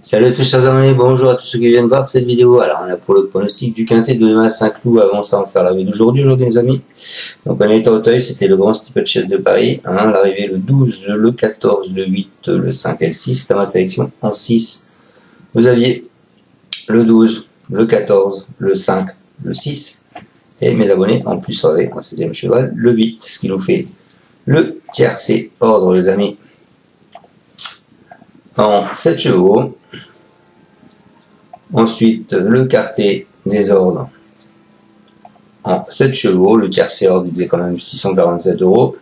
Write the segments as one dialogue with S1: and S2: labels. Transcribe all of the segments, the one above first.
S1: Salut à tous chers abonnés, bonjour à tous ceux qui viennent voir cette vidéo. Alors on a pour le pronostic du quintet de demain à Saint-Cloud. Avant ça, on va faire l'arrivée d'aujourd'hui les amis. Donc on est à Auteuil, c'était le grand steeple chase de Paris. Hein, l'arrivée le 12, le 14, le 8, le 5 et le 6. Dans ma sélection en 6, vous aviez le 12, le 14, le 5, le 6. Et mes abonnés en plus avec en 7e cheval, le 8. Ce qui nous fait le tiercé ordre les amis. En 7 chevaux. Ensuite, le quartet des ordres en 7 chevaux. Le tiercé ordre il faisait quand même 647 €.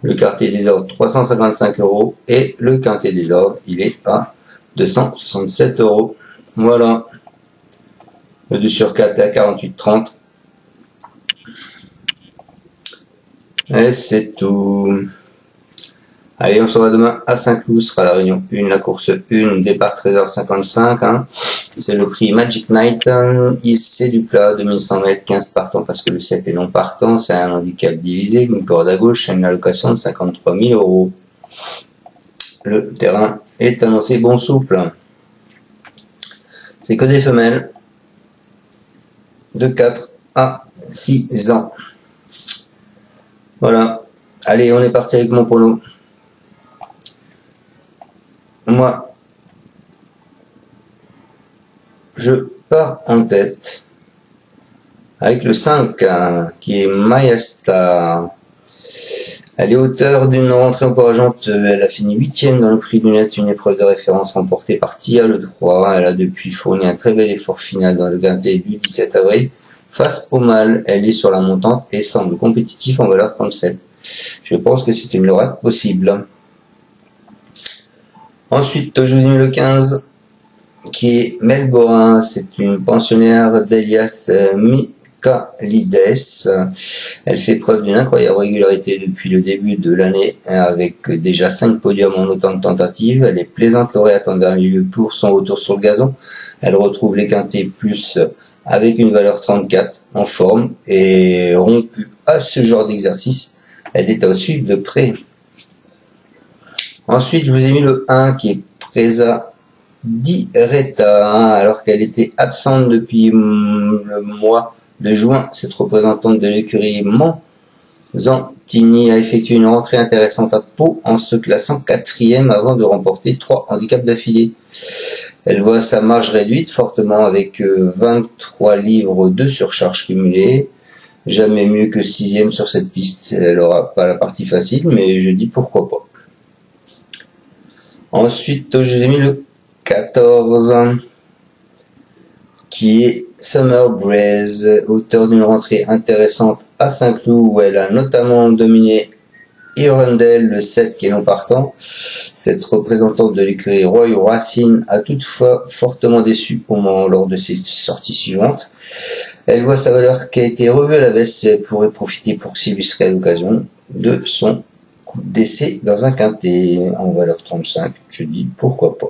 S1: Le quartet des ordres 355 €. Et le quintet des ordres il est à 267 €. Voilà. Le 2 sur 4 est à 48,30. Et c'est tout. Allez, on se voit demain à Saint-Cloud, ce sera la réunion 1, la course 1, départ 13h55. Hein. C'est le prix Magic Night, c'est du plat, 2100 mètres, 15 partants parce que le 7 est non partant, c'est un handicap divisé, une corde à gauche, une allocation de 53 000 €. Le terrain est annoncé bon souple. C'est que des femelles de 4 à 6 ans. Voilà. Allez, on est parti avec mon prono. Moi, je pars en tête avec le 5 hein, qui est Mayasta. Elle est auteure d'une rentrée encourageante. Elle a fini 8e dans le prix du net, une épreuve de référence remportée par Tia le 3. Elle a depuis fourni un très bel effort final dans le quintet du 17 avril. Face au mâle, elle est sur la montante et semble compétitive en valeur 37. Je pense que c'est une lorette possible. Ensuite, je vous ai mis le 15, qui est Melborin. C'est une pensionnaire d'Elias Michaelides. Elle fait preuve d'une incroyable régularité depuis le début de l'année, avec déjà 5 podiums en autant de tentatives. Elle est plaisante lauréate en dernier lieu pour son retour sur le gazon. Elle retrouve les quintets plus avec une valeur 34 en forme et rompue à ce genre d'exercice. Elle est à suivre de près. Ensuite, je vous ai mis le 1 qui est Presa Direta, alors qu'elle était absente depuis le mois de juin. Cette représentante de l'écurie Manzantini a effectué une rentrée intéressante à Pau en se classant 4e avant de remporter 3 handicaps d'affilée. Elle voit sa marge réduite fortement avec 23 livres de surcharge cumulée. Jamais mieux que 6e sur cette piste. Elle n'aura pas la partie facile, mais je dis pourquoi pas. Ensuite, je vous ai mis le 14, qui est Summer Breeze, auteur d'une rentrée intéressante à Saint-Cloud, où elle a notamment dominé Hirondelle, le 7 qui est non partant. Cette représentante de l'écurie Roy Racine a toutefois fortement déçu lors de ses sorties suivantes. Elle voit sa valeur qui a été revue à la baisse. Elle pourrait profiter pour s'illustrer à l'occasion de son coup d'essai dans un quintet en valeur 35. Je dis pourquoi pas.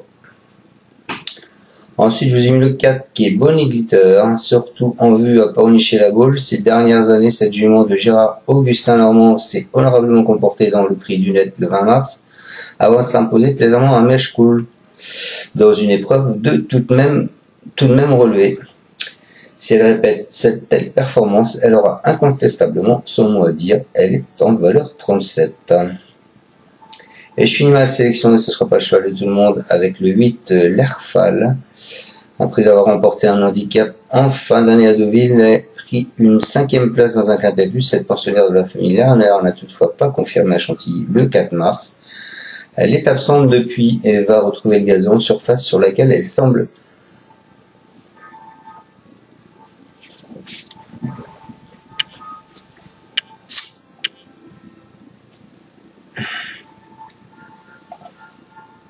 S1: Ensuite, je vous ai mis le 4 qui est Bonnie Glitter, surtout en vue à Pornichet la Gaule. Ces dernières années, cette jument de Gérard Augustin Normand s'est honorablement comportée dans le prix du net le 20 mars, avant de s'imposer plaisamment à Mèche-Cool, dans une épreuve de tout de même relevée. Si elle répète cette telle performance, elle aura incontestablement son mot à dire. Elle est en valeur 37. Et je finis ma sélection, et ce ne sera pas le cheval de tout le monde, avec le 8, l'Erfal. Après avoir remporté un handicap en fin d'année à Deauville, elle a pris une 5e place dans un quintet plus. Cette pensionnaire de la famille Lerner n'a toutefois pas confirmé à Chantilly le 4 mars. Elle est absente depuis et va retrouver le gazon, surface sur laquelle elle semble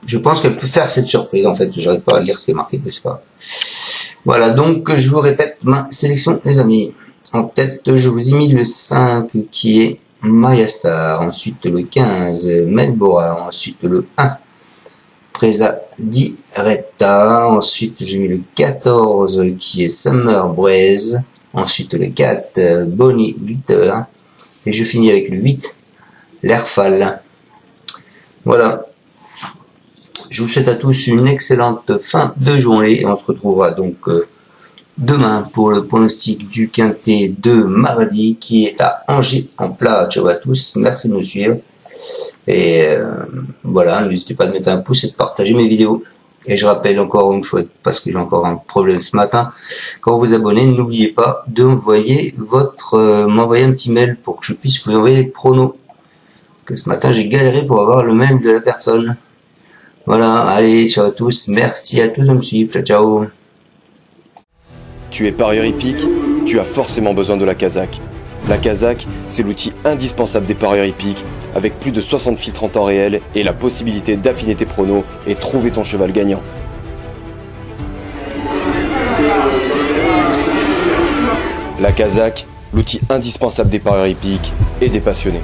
S1: je pense qu'elle peut faire cette surprise en fait. J'arrive pas à lire ce qui est marqué, mais c'est pas. Voilà, donc je vous répète ma sélection les amis. En tête, je vous ai mis le 5 qui est Mayastar, ensuite le 15 Melbora, ensuite le 1 Presa Direta, ensuite j'ai mis le 14 qui est Summer Breeze, ensuite le 4 Bonnie Glitter et je finis avec le 8 l'Erfal. Voilà. Je vous souhaite à tous une excellente fin de journée et on se retrouvera donc demain pour le pronostic du quintet de mardi qui est à Angers en plat. Ciao à tous, merci de nous suivre. Et voilà, n'hésitez pas à mettre un pouce et de partager mes vidéos. Et je rappelle encore une fois, parce que j'ai encore un problème ce matin, quand vous vous abonnez, n'oubliez pas de m'envoyer m'envoyer un petit mail pour que je puisse vous envoyer les pronos. Parce que ce matin, j'ai galéré pour avoir le mail de la personne. Voilà, allez, ciao à tous, merci à tous de me suivre, ciao ciao.
S2: Tu es parieur hippique, tu as forcément besoin de la Kazakh. La Kazakh, c'est l'outil indispensable des parieurs hippiques, avec plus de 60 filtres en temps réel et la possibilité d'affiner tes pronos et trouver ton cheval gagnant. La Kazakh, l'outil indispensable des parieurs hippiques et des passionnés.